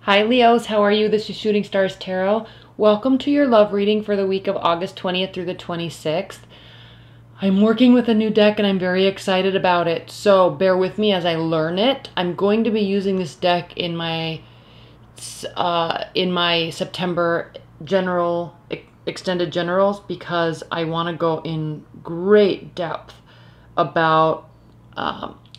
Hi Leos, how are you? This is Shooting Stars Tarot. Welcome to your love reading for the week of August 20th through the 26th. I'm working with a new deck and I'm very excited about it, so bear with me as I learn it. I'm going to be using this deck in my September extended generals because I want to go in great depth about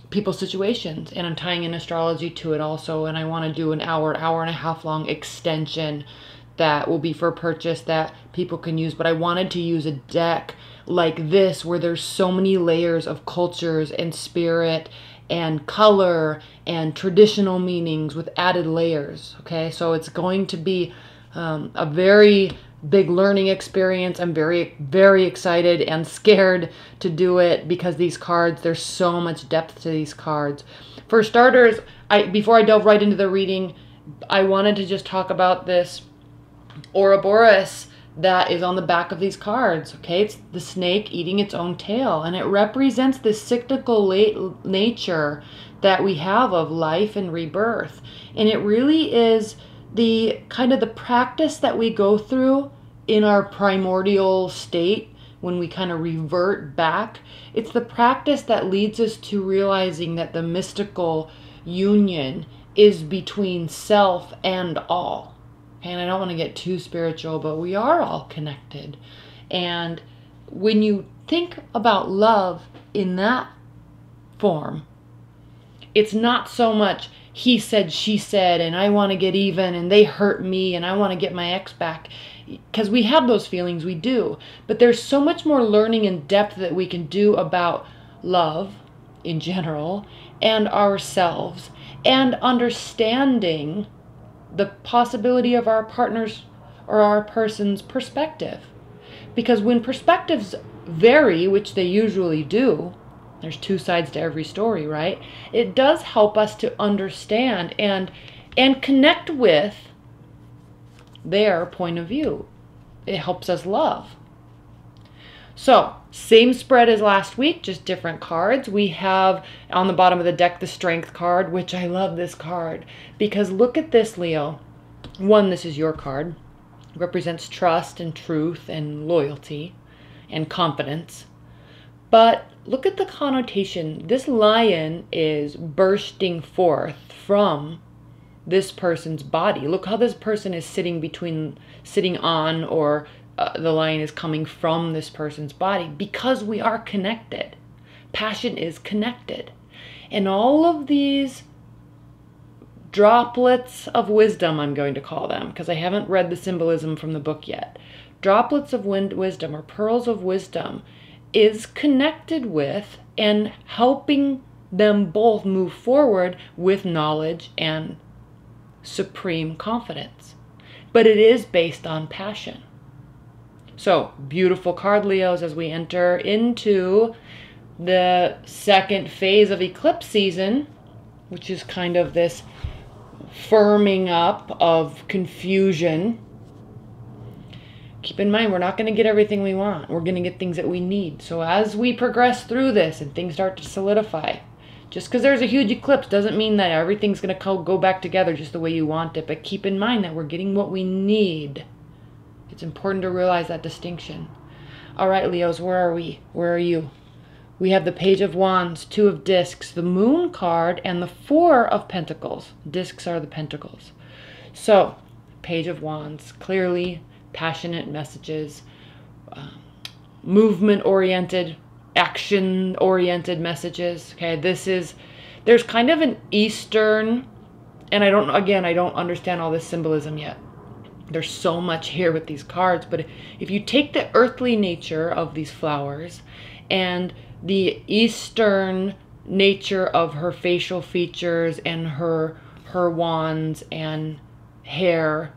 people's situations, and I'm tying in astrology to it also, and I want to do an hour and a half long extension that will be for purchase that people can use. But I wanted to use a deck like this where there's so many layers of cultures and spirit and color and traditional meanings with added layers. Okay, so it's going to be a very big learning experience. I'm very excited and scared to do it because these cards, there's so much depth to these cards. For starters, before I delve right into the reading, I wanted to just talk about this Ouroboros that is on the back of these cards. Okay, it's the snake eating its own tail, and it represents this cyclical nature that we have of life and rebirth. And it really is the kind of the practice that we go through in our primordial state when we kind of revert back. It's the practice that leads us to realizing that the mystical union is between self and all. And I don't want to get too spiritual, but we are all connected. And when you think about love in that form, it's not so much he said, she said, and I want to get even, and they hurt me, and I want to get my ex back. Because we have those feelings, we do. But there's so much more learning and depth that we can do about love in general, and ourselves, and understanding the possibility of our partner's or our person's perspective. Because when perspectives vary, which they usually do, there's two sides to every story, right? It does help us to understand and connect with their point of view. It helps us love. So, same spread as last week, just different cards. We have on the bottom of the deck the Strength card, which I love this card because look at this, Leo. One, this is your card. It represents trust and truth and loyalty and confidence. But look at the connotation. This lion is bursting forth from this person's body. Look how this person is sitting on, or the lion is coming from this person's body, because we are connected. Passion is connected. And all of these droplets of wisdom, I'm going to call them, because I haven't read the symbolism from the book yet. Droplets of wisdom, or pearls of wisdom, is connected with and helping them both move forward with knowledge and supreme confidence. But it is based on passion. So, beautiful card, Leos, as we enter into the second phase of eclipse season, which is kind of this firming up of confusion. Keep in mind, we're not going to get everything we want. We're going to get things that we need. So as we progress through this and things start to solidify, just because there's a huge eclipse doesn't mean that everything's going to go back together just the way you want it. But keep in mind that we're getting what we need. It's important to realize that distinction. All right, Leos, where are we? Where are you? We have the Page of Wands, Two of Discs, the Moon card, and the Four of Pentacles. Discs are the pentacles. So, Page of Wands, clearly passionate messages, movement-oriented, action-oriented messages. Okay, there's kind of an Eastern, and I don't understand all this symbolism yet. There's so much here with these cards, but if you take the earthly nature of these flowers and the Eastern nature of her facial features and her wands and hair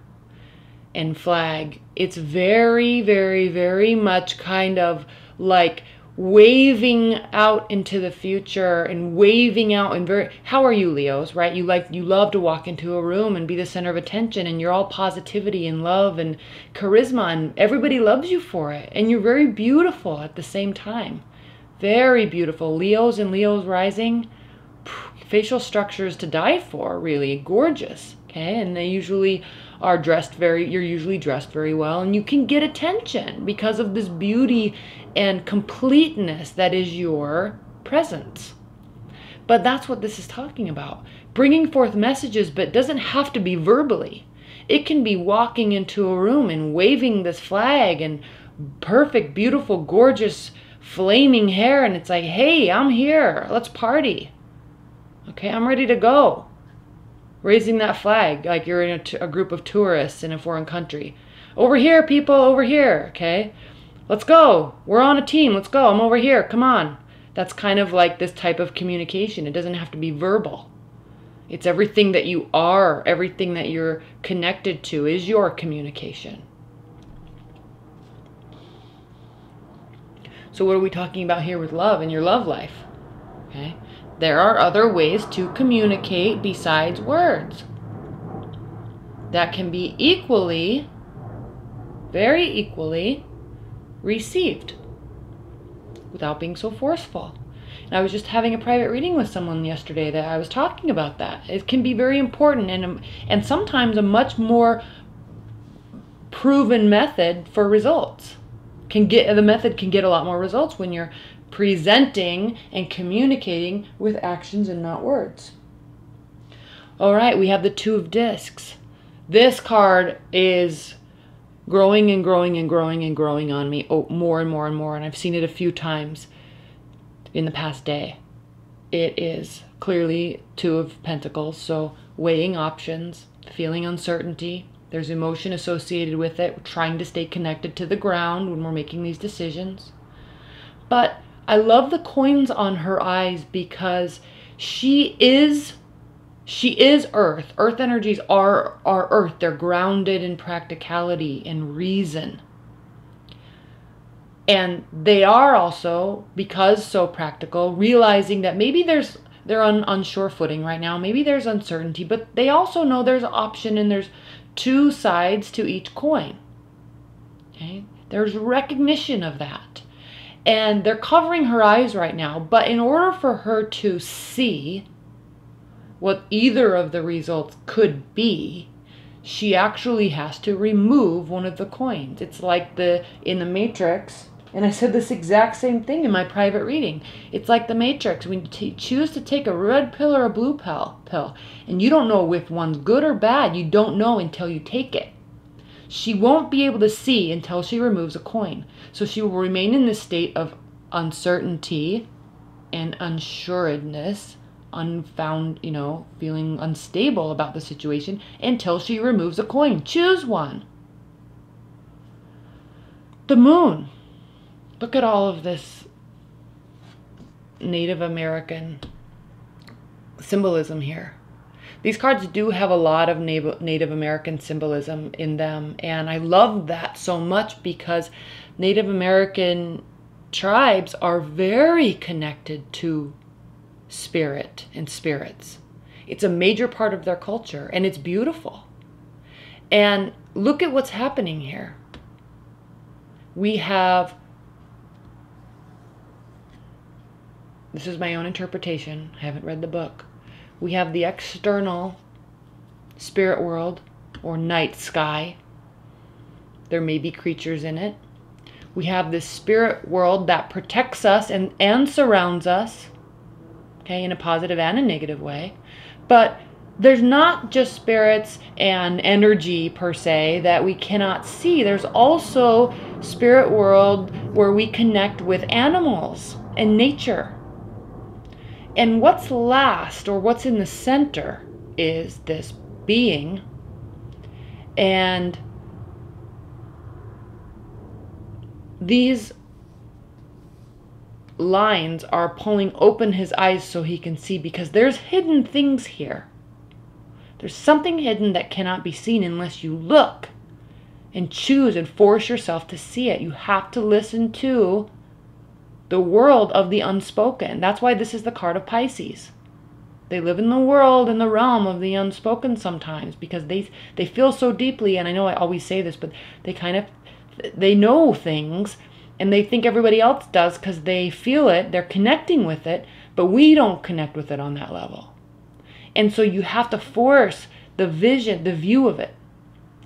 and flag, it's very much kind of like waving out into the future and waving out and how are you, Leos, right? You love to walk into a room and be the center of attention, and you're all positivity and love and charisma, and everybody loves you for it, and you're very beautiful at the same time. Very beautiful. Leos and Leos rising, facial structures to die for, really gorgeous. Okay, and they usually are dressed you're usually dressed very well, and you can get attention because of this beauty and completeness that is your presence. But that's what this is talking about. Bringing forth messages, but it doesn't have to be verbally. It can be walking into a room and waving this flag and perfect, beautiful, gorgeous, flaming hair, and it's like, hey, I'm here. Let's party. Okay, I'm ready to go. Raising that flag like you're in a group of tourists in a foreign country. Over here, people, over here, okay? Let's go. We're on a team. Let's go. I'm over here. Come on. That's kind of like this type of communication. It doesn't have to be verbal. It's everything that you are, everything that you're connected to is your communication. So what are we talking about here with love and your love life? Okay? There are other ways to communicate besides words that can be equally, very equally received without being so forceful. And I was just having a private reading with someone yesterday that I was talking about that. It can be very important and sometimes a much more proven method for results. The method can get a lot more results when you're presenting and communicating with actions and not words. All right, we have the Two of Discs. This card is growing and growing and growing and growing on me more and more and more, and I've seen it a few times in the past day. It is clearly Two of Pentacles, so weighing options, feeling uncertainty. There's emotion associated with it. We're trying to stay connected to the ground when we're making these decisions. But I love the coins on her eyes because she is earth. Earth energies are earth. They're grounded in practicality and reason. And they are also, because so practical, realizing that maybe they're on unsure footing right now. Maybe there's uncertainty, but they also know there's an option and there's two sides to each coin. Okay? There's recognition of that. And they're covering her eyes right now, but in order for her to see what either of the results could be, she actually has to remove one of the coins. It's like in the Matrix, and I said this exact same thing in my private reading. It's like the Matrix. When you choose to take a red pill or a blue pill, and you don't know if one's good or bad, you don't know until you take it. She won't be able to see until she removes a coin. So she will remain in this state of uncertainty and unsuredness, feeling unstable about the situation until she removes a coin. Choose one. The Moon. Look at all of this Native American symbolism here. These cards do have a lot of Native American symbolism in them, and I love that so much because Native American tribes are very connected to spirit and spirits. It's a major part of their culture, and it's beautiful. And look at what's happening here. We have, this is my own interpretation, I haven't read the book. We have the external spirit world or night sky. There may be creatures in it. We have this spirit world that protects us and surrounds us, okay, in a positive and a negative way. But there's not just spirits and energy per se that we cannot see. There's also spirit world where we connect with animals and nature. And what's last, or what's in the center, is this being. And these lines are pulling open his eyes so he can see, because there's hidden things here. There's something hidden that cannot be seen unless you look and choose and force yourself to see it. You have to listen to the world of the unspoken. That's why this is the card of Pisces. They live in the world, in the realm of the unspoken sometimes, because they feel so deeply, and I know I always say this, but they know things, and they think everybody else does because they feel it, they're connecting with it, but we don't connect with it on that level. And so you have to force the vision, the view of it.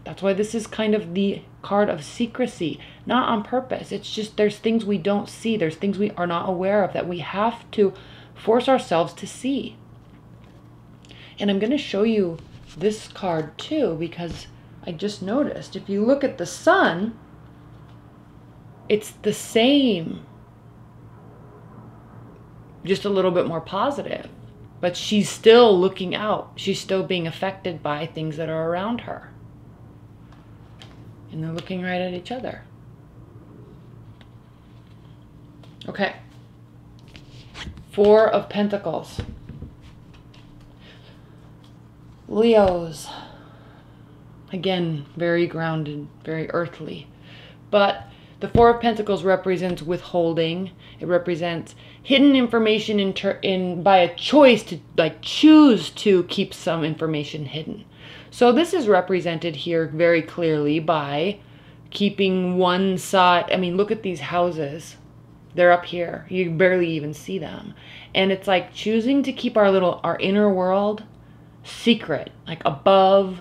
That's why this is kind of the card of secrecy, not on purpose. It's just there's things we don't see. There's things we are not aware of that we have to force ourselves to see. And I'm going to show you this card too, because I just noticed if you look at the sun, it's the same, just a little bit more positive. But she's still looking out. She's still being affected by things that are around her. And they're looking right at each other. Okay. 4 of Pentacles. Leos. Again, very grounded, very earthly. But the 4 of Pentacles represents withholding. It represents hidden information by a choice to choose to keep some information hidden. So this is represented here very clearly by keeping one side. I mean, look at these houses. They're up here. You barely even see them. And it's like choosing to keep our inner world secret, like above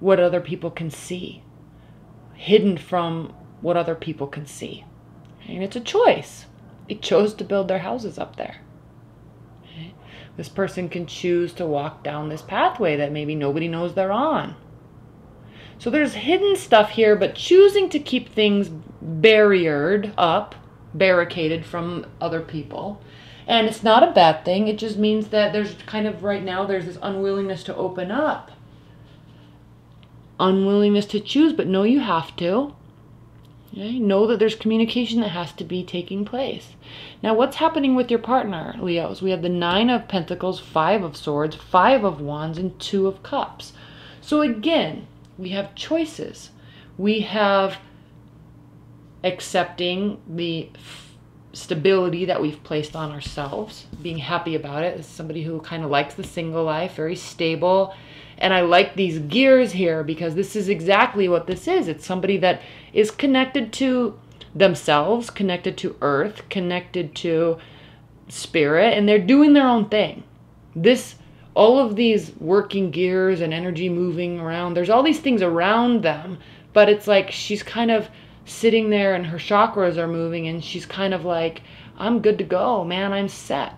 what other people can see, hidden from what other people can see. And it's a choice. They chose to build their houses up there. Okay? This person can choose to walk down this pathway that maybe nobody knows they're on. So there's hidden stuff here, but choosing to keep things barriered up, barricaded from other people. And it's not a bad thing. It just means that there's kind of right now there's this unwillingness to open up. Unwillingness to choose, but no, you have to. Okay? Know that there's communication that has to be taking place. Now, what's happening with your partner, Leos? We have the 9 of Pentacles, 5 of Swords, 5 of Wands, and 2 of Cups. So again, we have choices. We have accepting the stability that we've placed on ourselves, being happy about it. As somebody who kind of likes the single life, very stable. And I like these gears here because this is exactly what this is. It's somebody that is connected to themselves, connected to earth, connected to spirit, and they're doing their own thing. All of these working gears and energy moving around, there's all these things around them, but it's like she's kind of sitting there and her chakras are moving and she's kind of like, I'm good to go, man, I'm set.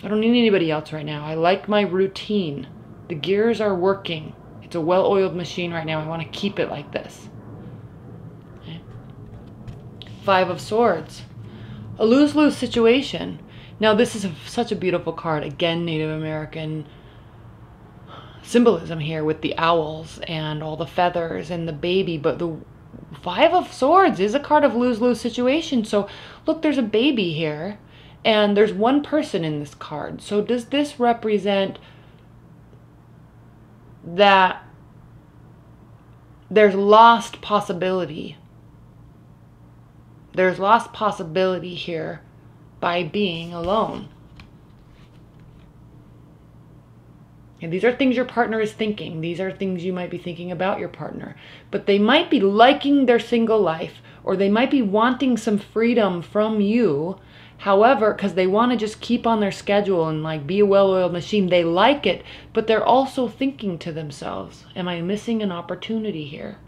I don't need anybody else right now. I like my routine. The gears are working. It's a well-oiled machine right now. I want to keep it like this. Okay. 5 of Swords. A lose-lose situation. Now, this is such a beautiful card. Again, Native American symbolism here with the owls and all the feathers and the baby. But the 5 of Swords is a card of lose-lose situation. So, look, there's a baby here. And there's one person in this card. So, does this represent that there's lost possibility? There's lost possibility here by being alone. And these are things your partner is thinking. These are things you might be thinking about your partner. But they might be liking their single life, or they might be wanting some freedom from you. However, because they want to just keep on their schedule and like be a well-oiled machine, they like it, but they're also thinking to themselves, am I missing an opportunity here?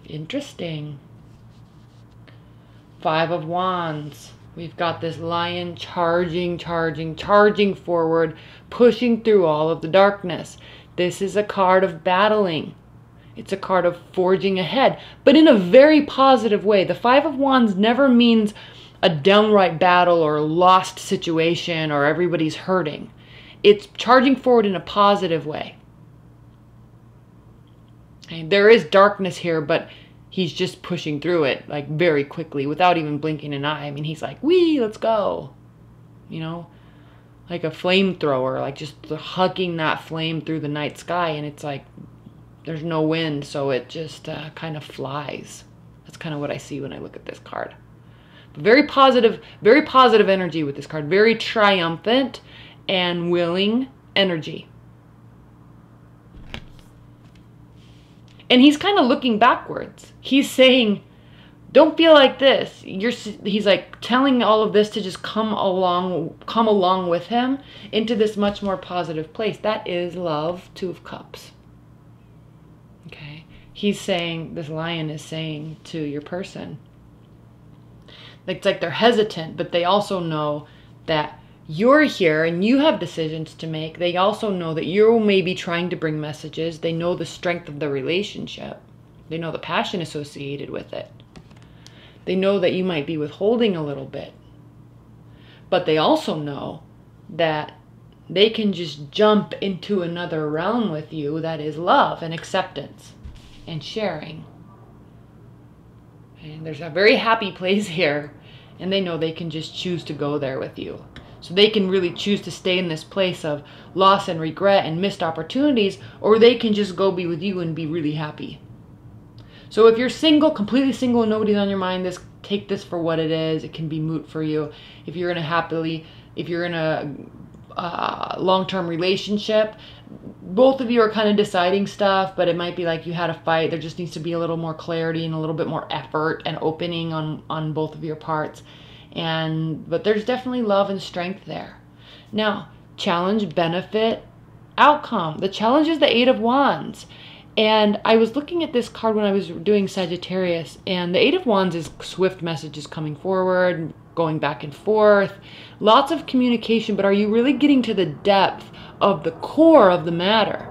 Interesting. 5 of Wands. We've got this lion charging forward, pushing through all of the darkness. This is a card of battling. It's a card of forging ahead, but in a very positive way. The 5 of Wands never means a downright battle or a lost situation or everybody's hurting. It's charging forward in a positive way. Okay, there is darkness here, but he's just pushing through it like very quickly without even blinking an eye. I mean, he's like, wee, let's go. You know, like a flamethrower, like just hugging that flame through the night sky, and it's like, there's no wind, so it just kind of flies. That's kind of what I see when I look at this card. Very positive energy with this card. Very triumphant and willing energy. And he's kind of looking backwards. He's saying, don't feel like this. He's like telling all of this to just come along with him into this much more positive place. That is love, Two of Cups. Okay. He's saying, this lion is saying to your person, it's like they're hesitant, but they also know that you're here and you have decisions to make. They also know that you're maybe trying to bring messages. They know the strength of the relationship. They know the passion associated with it. They know that you might be withholding a little bit. But they also know that they can just jump into another realm with you that is love and acceptance and sharing. And there's a very happy place here, and they know they can just choose to go there with you. So they can really choose to stay in this place of loss and regret and missed opportunities, or they can just go be with you and be really happy. So if you're single, completely single, and nobody's on your mind, take this for what it is. It can be moot for you. If you're in a long-term relationship, both of you are kind of deciding stuff, but it might be like you had a fight. There just needs to be a little more clarity and a little bit more effort and opening on both of your parts. But there's definitely love and strength there. Now, challenge, benefit, outcome. The challenge is the Eight of Wands. And I was looking at this card when I was doing Sagittarius, and the Eight of Wands is swift messages coming forward, going back and forth, lots of communication, but are you really getting to the depth of the core of the matter?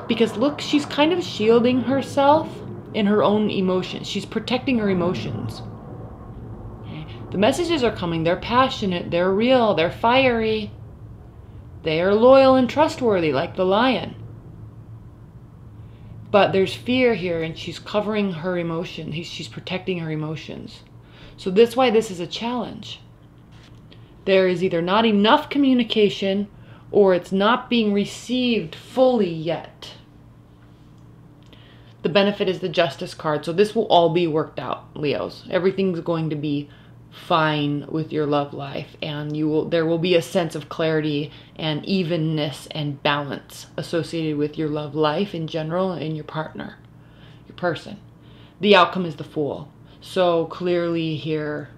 Because look, she's kind of shielding herself in her own emotions. She's protecting her emotions. Okay? The messages are coming. They're passionate. They're real. They're fiery. They are loyal and trustworthy like the lion. But there's fear here, and she's covering her emotion. She's protecting her emotions. So that's why this is a challenge. There is either not enough communication, or it's not being received fully yet. The benefit is the Justice card. So this will all be worked out, Leos. Everything's going to be fine with your love life, and there will be a sense of clarity and evenness and balance associated with your love life in general and your partner, your person. The outcome is the Fool. So clearly here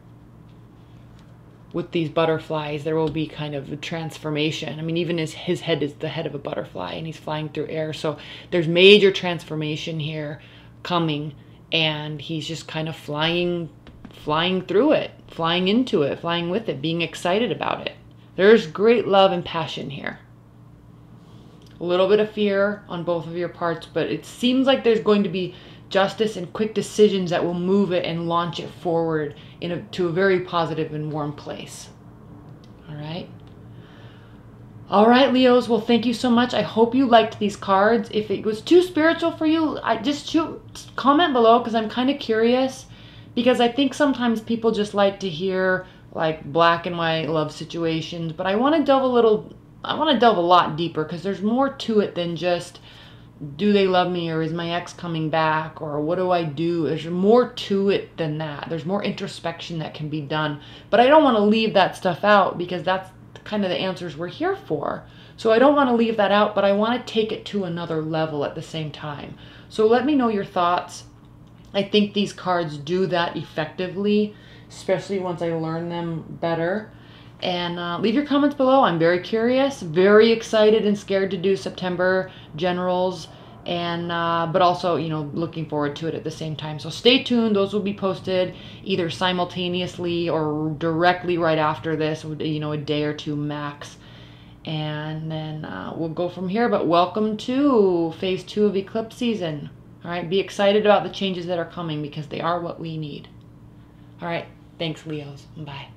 with these butterflies, there will be kind of a transformation. I mean, even his head is the head of a butterfly, and he's flying through air. So there's major transformation here coming, and he's just kind of flying through it, flying into it, flying with it, being excited about it. There's great love and passion here. A little bit of fear on both of your parts, but it seems like there's going to be justice and quick decisions that will move it and launch it forward to a very positive and warm place. All right. All right, Leos. Well, thank you so much. I hope you liked these cards. If it was too spiritual for you, just comment below, because I'm kind of curious. Because I think sometimes people just like to hear like black and white love situations, but I want to delve a lot deeper, because there's more to it than just, do they love me, or is my ex coming back, or what do I do? There's more to it than that. There's more introspection that can be done, but I don't want to leave that stuff out, because that's kind of the answers we're here for. So I don't want to leave that out, but I want to take it to another level at the same time. So let me know your thoughts. I think these cards do that effectively, especially once I learn them better. And leave your comments below. I'm very curious, very excited and scared to do September generals, and but also, looking forward to it at the same time. So stay tuned. Those will be posted either simultaneously or directly right after this, a day or two max. And then we'll go from here. But welcome to phase 2 of eclipse season. All right, be excited about the changes that are coming, because they are what we need. All right, thanks, Leos. Bye.